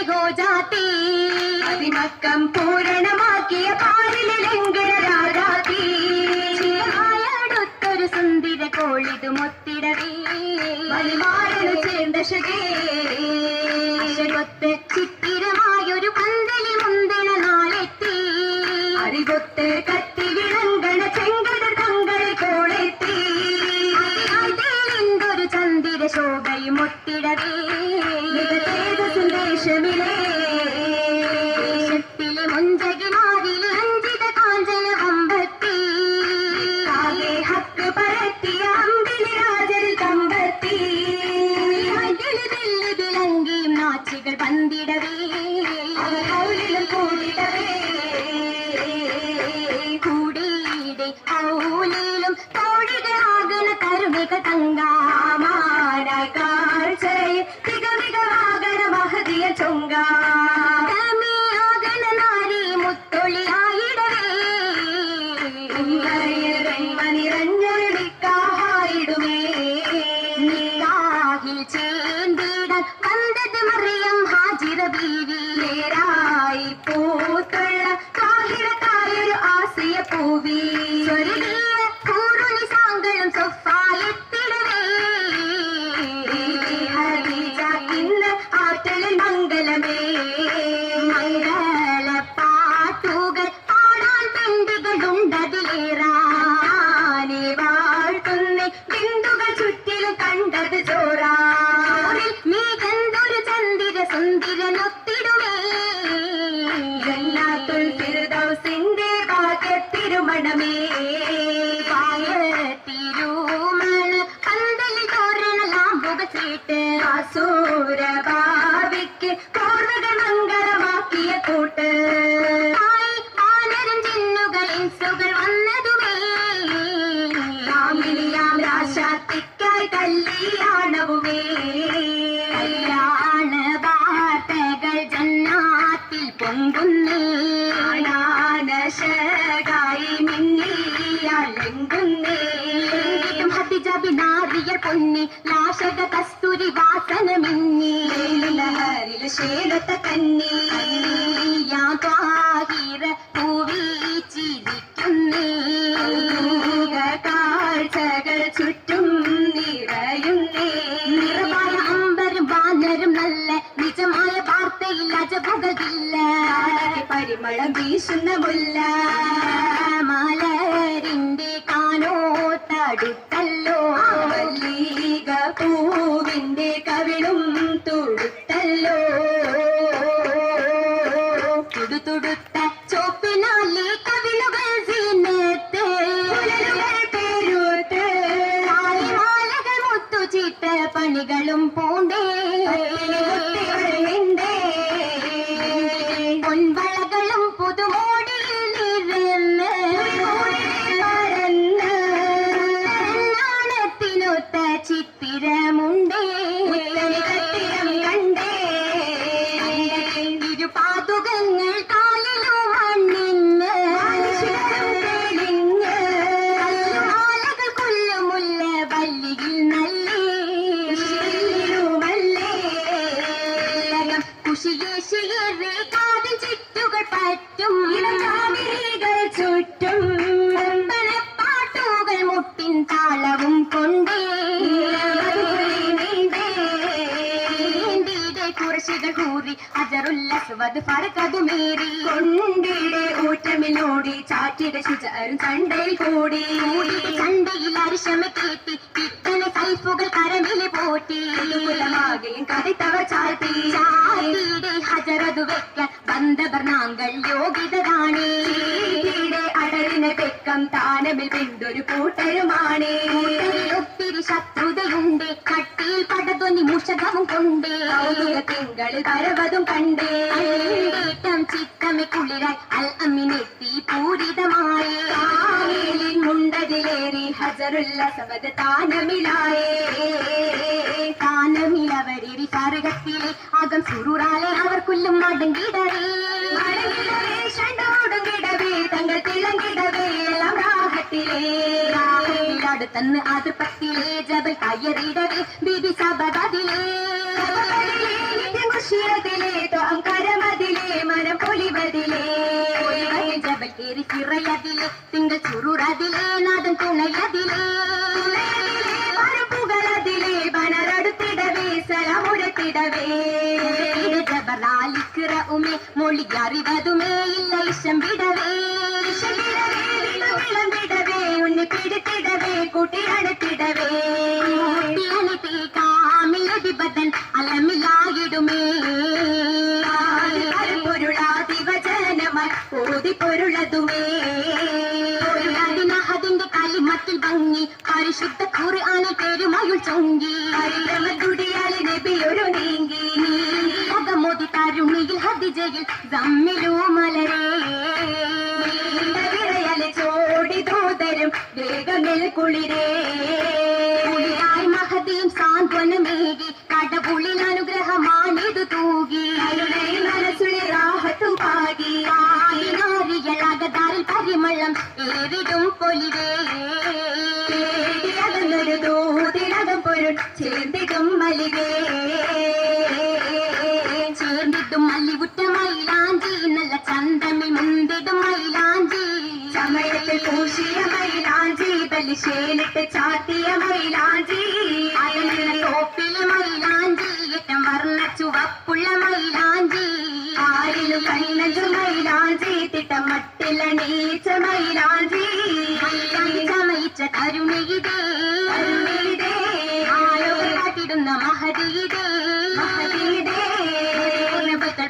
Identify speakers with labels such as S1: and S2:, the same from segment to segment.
S1: ഹോ ജാതി അതിമക്കം പൂരണമാക്കിയ പാലിലെ ലംഘന രാജാതി അടുത്തൊരു സുന്ദര കോളിതു മൊത്തിടവേ മണിമാരനു ചേർന്നശകേ അശകൊത്ത് ചിത്തിരമായൊരു പന്തലി മുന്തണ നാളെത്തി അറിവൊത്ത് കത്തി വിളങ്കണ ചെങ്കട തങ്ങളെ കോളെത്തി എന്തൊരു ചന്ദിര ശോഭയും ഒത്തിടവേ സന്ദേശമിലേ ദേശത്തിലെ മുഞ്ചകിമാരിലെ അഞ്ചിത കാഞ്ചന അമ്പത്തി ആകെ ഹക്ക് പരത്തിയ അമ്പിളി രാജരിൽ കമ്പത്തി വിളങ്കിയും നാച്ചികൾ പന്തിടവേ ഹൗലിലും കൂടിടവേ കൂടിയിടെ ഹൗലിലും കോഴികളാകണ കരുണിക തങ്കാമാനായി കാഴ്ചയിൽ തികമികമാകണ മഹതിയ ചൊങ്കാ നാരി മുത്തൊളിയായിടവേ മണിരഞ്ഞിക്കായിടുമേ നിക്കാഹിൽ ചേന്തിടാൻ വന്നത് മറിയം ഹാജിറ ബീവി നേരായി പൂത്തുള്ള കാഹിരക്കായൊരു ആസിയ പൂവി സ്വർഗീയ കൂറുനി സാങ്കളും സൊഫായെത്തിടവേ ഹരിജാക്കിന്ന് ആറ്റലിൽ മംഗലമേ മംഗള പാട്ടുകൾ പാടാൻ പെണ്ടുകളുണ്ടതിലേറാനെ വാഴ്ത്തുന്ന ബിന്ദുകൾ ചുറ്റിലും കണ്ടത് ചോറാ നീകന്തൊരു ചന്ദിര സുന്ദരനൊത്തിടുമേ ജന്നാത്തുൽ ഫിർദൗസിന്റെ ഭാഗ്യത്തിരുമണമേ തിരുമണ പന്തലിൽ തോരണ ലാമ്പുക ചീട്ട് അസൂര ഭാവിക്ക് പൂർവകൾ മംഗളമാക്കിയ കൂട്ട് ആനരം ചിന്നുകൾ ഇൻസുകൾ വന്നതുമേ രാമിലിയാം രാശാത്തിക്കായി കല്യാണവുമേ കല്യാണ വാർത്തകൾ ജന്നാത്തിൽ പൊങ്കുന്നേ ആനാനശകായി മിന്നിയാലെങ്കുന്നേ ഹതിജബിനാരിയർ പൊന്നി ലാശക കസ്തൂരി വാസന മിന്നി ലഹരിൽ ശേലത്ത കന്നി യാഹിര പൂവീച്ചിരിക്കുന്നേ കാഴ്ചകൾ ചുറ്റും നിറയുന്നേ നിറമായ അമ്പരും ബാനരും നല്ല നിജമായ വാർത്തയിൽ അജപുകയില്ല പരിമളം വീശുന്ന മുല്ല മലരിന്റെ കാനോത്തടുത്തല്ലോ മല്ലിക പൂവിന്റെ കവിളും തുടുത്തല്ലോ തുടുത്തുടുത്ത ചോപ്പിനാലേ കവിളുകൾ സീനത്ത് പെരുത്ത് മാലകൾ മുത്തുചീട്ട് പണികളും പൂണ്ടേ പൊൻവളകളും പുതുമോടിയിൽ ഇരുന്ന് നാണത്തിനൊത്ത ചിത്തിരമുണ്ടേ കണ്ടേ ഇരുപാതുകങ്ങൾ കാലിലും മണ്ണിന്ന് ആലകൾ കൊല്ലുമുല്ല വല്ലിയിൽ നല്ലേ കുഷിയേശിയേറെ കാതിൽ ചുറ്റുകൾ പറ്റും ചുറ്റും പാട്ടുകൾ മുട്ടിൻ താളവും കൊണ്ടേ കുറശികൾ കൂറി അജറുല്ലസ്വത് ഫറക്കതുമേറി കൊണ്ടിടെ ഊറ്റമിലോടി ചാറ്റിയുടെ ശുചരും ചണ്ടയിൽ കൂടി ചണ്ടയിൽ അരിശമ കേട്ടി കിട്ടണ കൈപ്പുകൾ കരമില് പോറ്റി കുലമാകെയും കരുത്തവർ ചാറ്റി ചാറ്റിയുടെ ഹജറതു വെക്കാൻ ബന്ധഭർണാങ്കൾ യോഗ്യതരാണേ അടലിന് വെക്കം താനമിൽ പിന്തൊരു കൂട്ടരുമാണേ ഒത്തിരി ശത്രുതയുണ്ട് കട്ടിയിൽ പടതൊന്നി മുഷകവും കൊണ്ടേ തിങ്കളിൽ പരവതും കണ്ടേ ചിത്തമെ കുളിരായി അൽ അമ്മിനെത്തി പൂരിതമായി മുണ്ടതിലേറി ഹജറുല്ല സമത് താനമിലായേ താനമിലവരി ഫാരകത്തിലെ അകം സുറൂറാലെ അവർക്കുല്ലും മടങ്ങിടവേ ഷണ്ടോടുങ്ങിടവേ തങ്ങൾ തിളങ്ങിടവേ എല്ലാം രാഹത്തിലേ അടുത്തന്ന് അതിർപ്പത്തിലെ ജബൽ കയ്യറിടവേ ബിബി സബദിലേ മുഷിയതിലെ തിങ്കൾ ചുരുറതിലേ നാദൻ തുണയതിലേ പുകളതിലേ ബനറടുത്തിടവേ സലമുരത്തിടവേ ജബറാലിക്കിറ ഉമേ മൊഴി അറിവതുമേ ഇല്ല ഇഷം വിടവേ വിളമ്പിടവേ ഉണ്ണി പിടിത്തിടവേ കൂട്ടി അടുത്തിടവേ കാമിലതിപതൻ അലമിലായിടുമേ പൊരുളാതിവചനമായി ഓതി പൊരുളതുമേ അതിന്റെ കലിമത്തിൽ ഭംഗി പരിശുദ്ധ ഖുർആനിൽ പെരുമയുൾ ചൊങ്കി ദുടിയാളി നബി ഒരു നീങ്ങി അകമോതി തരുണിയിൽ ഹദിജയിൽ ദമ്മിലൂ മലരേ വിറയലെ ചോടി ദൂതരും വേഗമിൽ കുളിരേ മഹതിയും സാന്ത്വനമേകി കടപുള്ളിൽ അനുഗ്രഹമാണിതു തൂകി മനസ്സിലെ രാഹത്തു പാകി നാരികളാകതാരിൽ പരിമളം ഏറിടും പൊലിവേ അകന്നൊരു ദൂതിനകം പൊരുൾ ചേർന്നിടും മലിവേ ചേർന്നിട്ടും മല്ലിവുറ്റ മൈലാഞ്ചി നല്ല ചന്തമിൽ മുന്തിടും മൈലാഞ്ചി സമയത്തിൽ പൂശിയ മൈലാഞ്ചി ബലിശേലിട്ട് ചാത്തിയ മൈലാഞ്ചി അയലുള്ള തോപ്പിലെ മൈലാഞ്ചി ഏറ്റം വർണ്ണ ചുവപ്പുള്ള മൈലാഞ്ചി ആരിലും കണ്ണഞ്ചു മൈലാഞ്ചി തിട്ടമട്ടില നീച്ച മൈലാഞ്ചി ചമയിച്ച കരുണിയിതേ ആലോകം കാട്ടിടുന്ന മഹതിയിതേ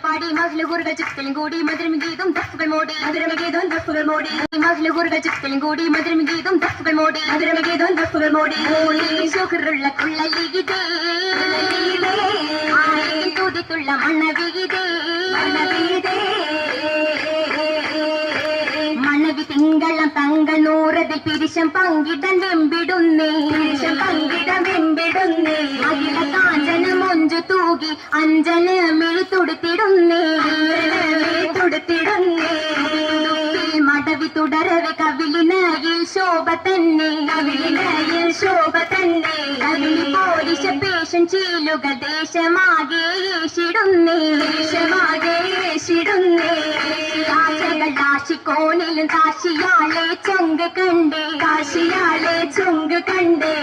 S1: പാടി മഹ്ലുഹുറുകൾ ചുറ്റലും കൂടി മധുരം ഗീതും ദഫുകൾ മോടി മധുരം ഗീതും ദഫുകൾ മോടി മഹ്ലുഹുറുകൾ ചുറ്റലും കൂടി മധുരം ഗീതും ദഫുകൾ മോടി മധുരം ഗീതും ദഫുകൾ മോടി ഷുഹറുള്ള കുള്ളലിഗിതേ തൂതിത്തുള്ള മണ്ണവിഗിതേ മണവി തിങ്കളം തങ്കൾ നൂറതിൽ പിരിശം പങ്കിടൻ വെമ്പിടുന്നേ അഖില കാഞ്ചന മൊഞ്ചു തൂകി അഞ്ജന മിഴി തുടുത്തിടുന്നേ മടവി തുടരവെ കവിളിനയിൽ ശോഭ തന്നെ കവിളി പോലിശ പേശൻ ചീലുകൾ ദേശമാകെ ഏശിടുന്നേ കാശിക്കോണിലും കാശിയാളെ ചൊങ്ക് കണ്ടേ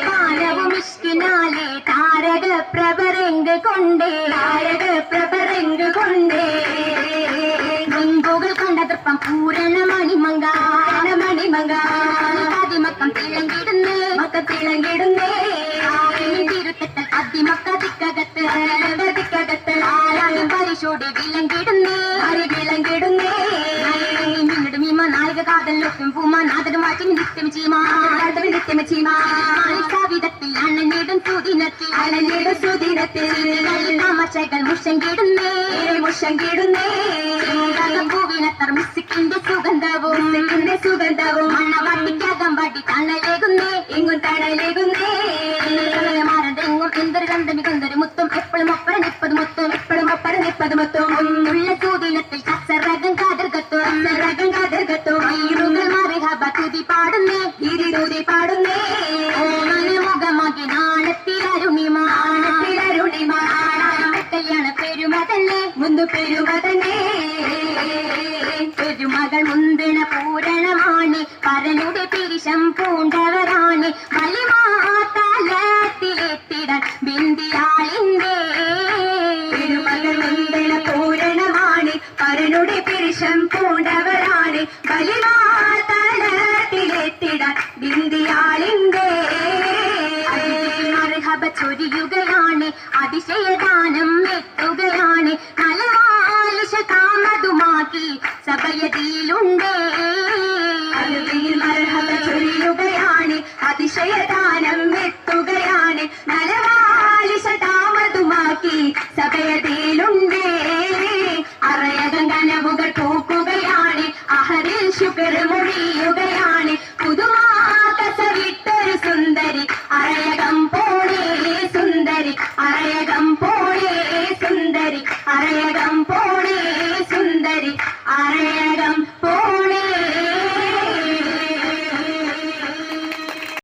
S1: പാലവും ഇഷ്കിനാലെ താരക പ്രഭരംഗ് കൊണ്ടേ മുൻപുകൾ കണ്ട തൃപ്പം പൂരണ മണിമങ്ക മക്കം തിളങ്ങിടുന്നേ തിരുത്തട്ടൽ അതിമക്ക ദിക്കകത്ത് ആരാളും പരിശോടി വിലങ്കിടുന്നേ മിന്നട് മീമ നായക കാതലും പൂമാ നാദക മാറ്റി നിത്യം ചീമാ കവിതത്തിൽ അണഞ്ഞിടും സുദിനത്തിൽ തമാശകൾ മുഷങ്കിടുന്നേ പൂവിനത്തർ മുസിക്കിന്റെ സുഗന്ധവും മണ്ണവാട്ടിക്കകം വടി തണലേകുന്നേ എങ്ങും മാറതെങ്ങും എന്തൊരു ഗന്ധമികൊന്തൊരു മുത്തും എപ്പോഴും ഒപ്പര നിപ്പത് മുത്തും ഉള്ള സൂദിനത്തിൽ കസറകം കാതർകത്തോ മറിഹബ തുതി പാടുന്നേ മുഖമാകി നാളത്തിലരുണിമ കല്യാണ പെരുമ തന്നെ പെരുമകൾ മുന്തിണ പൂരണമാണ് പരനുടെ പിരിശം പൂണ്ടവരാണ് വലിമാതലത്തിലെത്തിടാൻ ബിന്ദിയാളിന്റെ
S2: പെരുമകൾ മുന്തിണ പൂരണമാണ് പരനുടെ പിരിശം പൂണ്ടവരാണ് വലിമാതലത്തിലെത്തിടാൻ ബിന്ദിയാളിന്റെ
S1: മർഹബ ചൊരിയുകയാണ് അതിശയദാനം എത്തുകയാണ് നലവാലിശ കാമതുമാക്കി സഭയതിയിലുണ്ട്
S2: മർഹബ ചൊരിയുകയാണ് അതിശയദാനം എത്തുകയാണ് നല